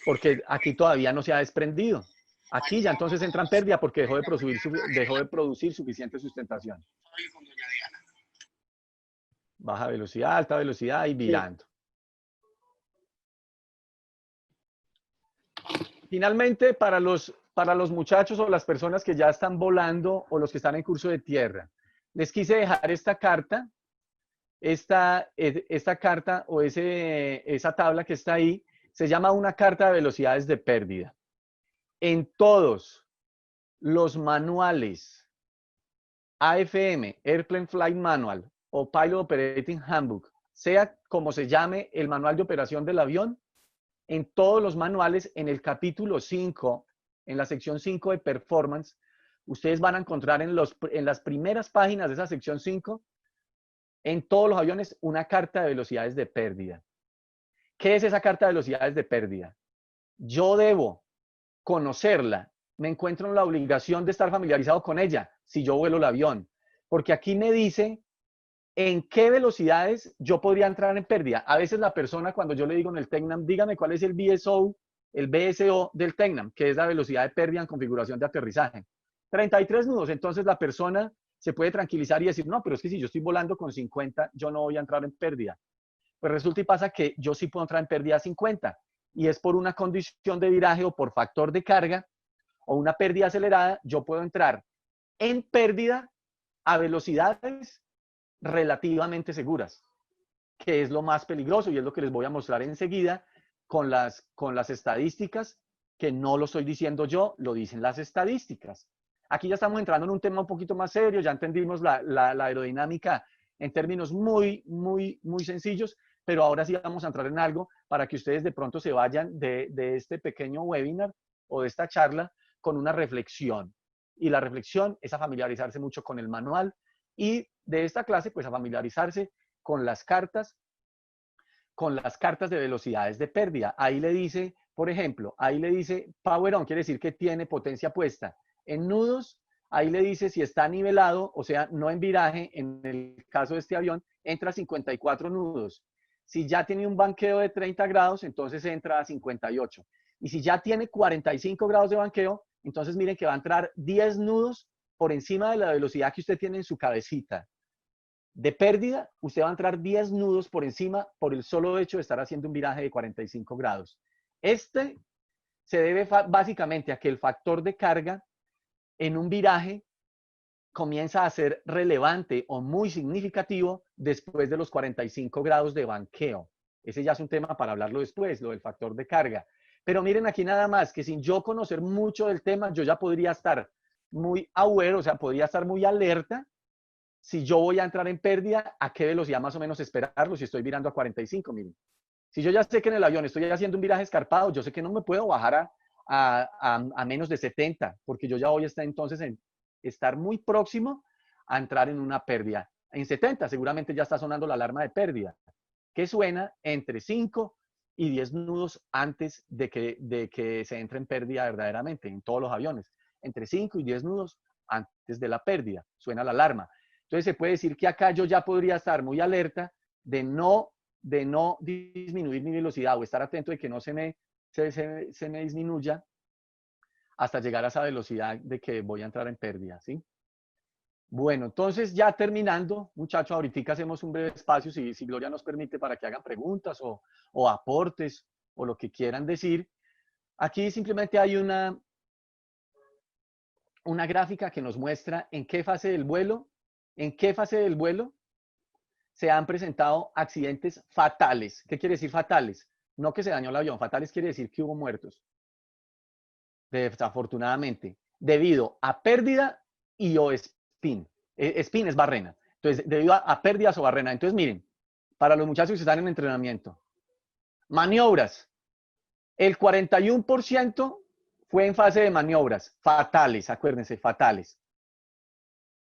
porque aquí todavía no se ha desprendido. Aquí ya entonces entra en pérdida porque dejó de producir suficiente sustentación. Baja velocidad, alta velocidad y virando. Finalmente, para los muchachos o las personas que ya están volando o los que están en curso de tierra, les quise dejar esta carta, esta carta o esa tabla que está ahí, se llama una carta de velocidades de pérdida. En todos los manuales AFM, Airplane Flight Manual o Pilot Operating Handbook, sea como se llame el manual de operación del avión, en todos los manuales, en el capítulo 5, en la sección 5 de Performance, ustedes van a encontrar en las primeras páginas de esa sección 5, en todos los aviones, una carta de velocidades de pérdida. ¿Qué es esa carta de velocidades de pérdida? Yo debo conocerla, me encuentro en la obligación de estar familiarizado con ella si yo vuelo el avión, porque aquí me dice en qué velocidades yo podría entrar en pérdida. A veces la persona, cuando yo le digo en el Tecnam, dígame cuál es el BSO del Tecnam, que es la velocidad de pérdida en configuración de aterrizaje. 33 nudos, entonces la persona se puede tranquilizar y decir, no, pero es que si yo estoy volando con 50, yo no voy a entrar en pérdida. Pues resulta y pasa que yo sí puedo entrar en pérdida 50 y es por una condición de viraje o por factor de carga o una pérdida acelerada, yo puedo entrar en pérdida a velocidades relativamente seguras, que es lo más peligroso y es lo que les voy a mostrar enseguida con las estadísticas, que no lo estoy diciendo yo, lo dicen las estadísticas. Aquí ya estamos entrando en un tema un poquito más serio, ya entendimos la aerodinámica en términos muy sencillos, pero ahora sí vamos a entrar en algo para que ustedes de pronto se vayan de este pequeño webinar o de esta charla con una reflexión. Y la reflexión es a familiarizarse mucho con el manual y de esta clase, pues a familiarizarse con las cartas de velocidades de pérdida. Ahí le dice, por ejemplo, ahí le dice power on, quiere decir que tiene potencia puesta. En nudos, ahí le dice si está nivelado, o sea, no en viraje, en el caso de este avión, entra a 54 nudos. Si ya tiene un banqueo de 30 grados, entonces entra a 58. Y si ya tiene 45 grados de banqueo, entonces miren que va a entrar 10 nudos por encima de la velocidad que usted tiene en su cabecita. De pérdida, usted va a entrar 10 nudos por encima por el solo hecho de estar haciendo un viraje de 45 grados. Este se debe básicamente a que el factor de carga en un viraje comienza a ser relevante o muy significativo después de los 45 grados de banqueo. Ese ya es un tema para hablarlo después, lo del factor de carga. Pero miren aquí nada más, que sin yo conocer mucho del tema, yo ya podría estar muy aware, o sea, podría estar muy alerta si yo voy a entrar en pérdida, a qué velocidad más o menos esperarlo si estoy virando a 45, miren. Si yo ya sé que en el avión estoy haciendo un viraje escarpado, yo sé que no me puedo bajar a menos de 70, porque yo ya voy a estar entonces en estar muy próximo a entrar en una pérdida. En 70 seguramente ya está sonando la alarma de pérdida, que suena entre 5 y 10 nudos antes de que se entre en pérdida verdaderamente, en todos los aviones. Entre 5 y 10 nudos antes de la pérdida, suena la alarma. Entonces se puede decir que acá yo ya podría estar muy alerta de no disminuir mi velocidad o estar atento de que no se me disminuya hasta llegar a esa velocidad de que voy a entrar en pérdida, ¿sí? Bueno, entonces ya terminando, muchachos, ahorita hacemos un breve espacio, si Gloria nos permite, para que hagan preguntas o aportes o lo que quieran decir. Aquí simplemente hay una gráfica que nos muestra en qué fase del vuelo se han presentado accidentes fatales. ¿Qué quiere decir fatales? No que se dañó el avión, fatales quiere decir que hubo muertos, desafortunadamente, debido a pérdida y o spin. Spin es barrena. Entonces, debido a pérdidas o barrena. Entonces, miren, para los muchachos que están en entrenamiento, maniobras, el 41% fue en fase de maniobras, fatales, acuérdense, fatales.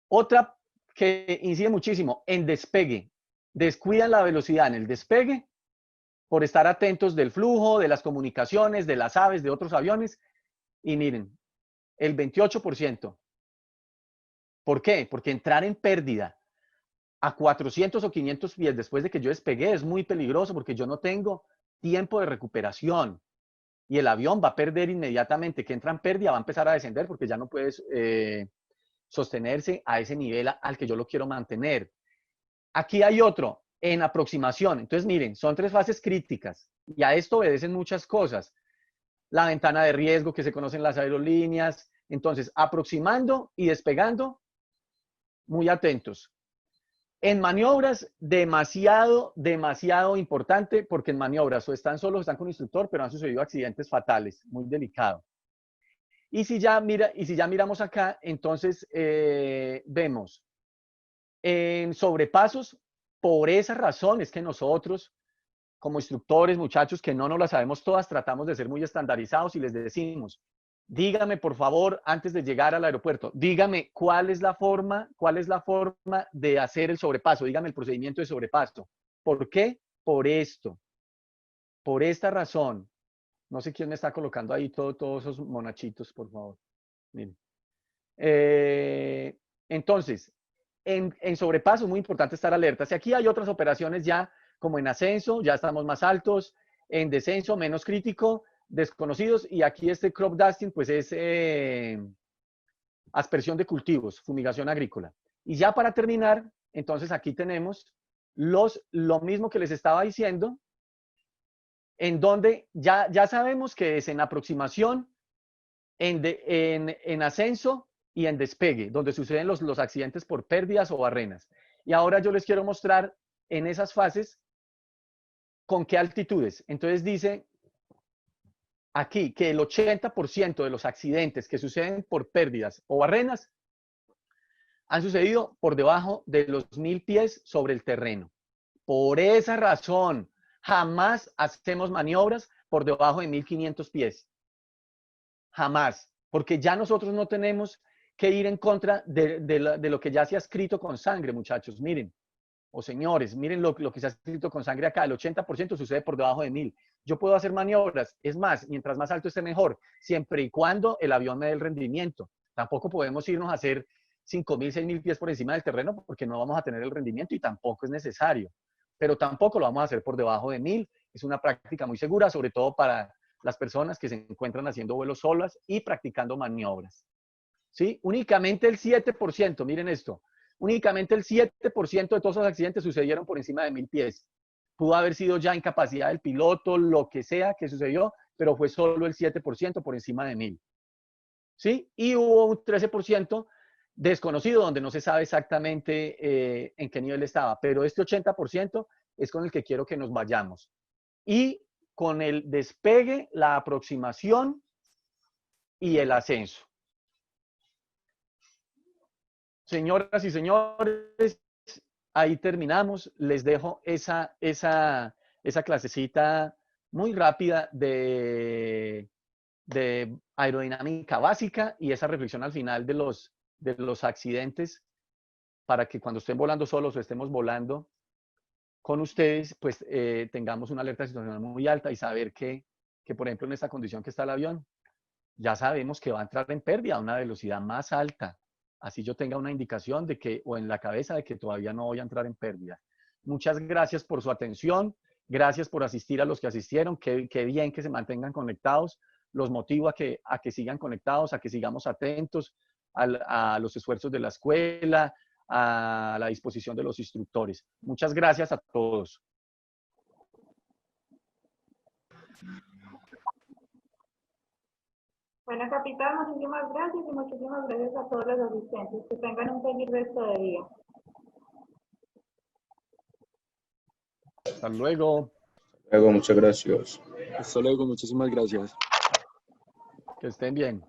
Otra que incide muchísimo, en despegue. Descuidan la velocidad en el despegue por estar atentos del flujo, de las comunicaciones, de las aves, de otros aviones. Y miren, el 28%. ¿Por qué? Porque entrar en pérdida a 400 o 500 pies después de que yo despegué es muy peligroso porque yo no tengo tiempo de recuperación. Y el avión va a perder inmediatamente. Que entra en pérdida va a empezar a descender porque ya no puedes sostenerse a ese nivel al que yo lo quiero mantener. Aquí hay otro, en aproximación. Entonces, miren, son 3 fases críticas y a esto obedecen muchas cosas. La ventana de riesgo que se conocen las aerolíneas. Entonces, aproximando y despegando, muy atentos. En maniobras, demasiado importante, porque en maniobras o están solos, están con instructor, pero han sucedido accidentes fatales, muy delicado. Y si ya miramos acá, entonces vemos en sobrepasos, por esa razón es que nosotros, como instructores, muchachos, que no nos las sabemos todas, tratamos de ser muy estandarizados y les decimos, dígame, por favor, antes de llegar al aeropuerto, dígame cuál es la forma de hacer el sobrepaso, dígame el procedimiento de sobrepaso. ¿Por qué? Por esto. Por esta razón. No sé quién me está colocando ahí todos esos monachitos, por favor. Miren. Entonces, en sobrepaso es muy importante estar alerta. Si aquí hay otras operaciones ya, como en ascenso, ya estamos más altos, en descenso, menos crítico, desconocidos, y aquí este crop dusting, pues es aspersión de cultivos, fumigación agrícola. Y ya para terminar, entonces aquí tenemos lo mismo que les estaba diciendo, en donde ya sabemos que es en aproximación, en ascenso y en despegue, donde suceden los accidentes por pérdidas o barrenas. Y ahora yo les quiero mostrar en esas fases con qué altitudes. Entonces dice aquí que el 80% de los accidentes que suceden por pérdidas o barrenas han sucedido por debajo de los 1000 pies sobre el terreno. Por esa razón, jamás hacemos maniobras por debajo de 1500 pies. Jamás. Porque ya nosotros no tenemos que ir en contra de lo que ya se ha escrito con sangre, muchachos. Miren, o señores, miren lo que se ha escrito con sangre acá. El 80% sucede por debajo de 1000. Yo puedo hacer maniobras. Es más, mientras más alto esté mejor, siempre y cuando el avión me dé el rendimiento. Tampoco podemos irnos a hacer 5000, 6000 pies por encima del terreno porque no vamos a tener el rendimiento y tampoco es necesario. Pero tampoco lo vamos a hacer por debajo de 1000. Es una práctica muy segura, sobre todo para las personas que se encuentran haciendo vuelos solas y practicando maniobras. ¿Sí? Únicamente el 7%, miren esto, únicamente el 7% de todos los accidentes sucedieron por encima de 1000 pies. Pudo haber sido ya incapacidad del piloto, lo que sea que sucedió, pero fue solo el 7% por encima de 1000. ¿Sí? Y hubo un 13% desconocido, donde no se sabe exactamente en qué nivel estaba, pero este 80% es con el que quiero que nos vayamos. Y con el despegue, la aproximación y el ascenso. Señoras y señores, ahí terminamos. Les dejo esa clasecita muy rápida de aerodinámica básica y esa reflexión al final de los accidentes para que cuando estén volando solos o estemos volando con ustedes, pues tengamos una alerta situacional muy alta y saber que, por ejemplo, en esta condición que está el avión, ya sabemos que va a entrar en pérdida a una velocidad más alta. Así yo tenga una indicación de que, o en la cabeza de que todavía no voy a entrar en pérdida. Muchas gracias por su atención. Gracias por asistir a los que asistieron. Qué bien que se mantengan conectados. Los motivo a que sigan conectados, a que sigamos atentos a los esfuerzos de la escuela, a la disposición de los instructores. Muchas gracias a todos. Bueno, capitán, muchísimas gracias y muchísimas gracias a todos los asistentes. Que tengan un feliz resto de día. Hasta luego. Luego, muchas gracias. Hasta luego, muchísimas gracias. Que estén bien.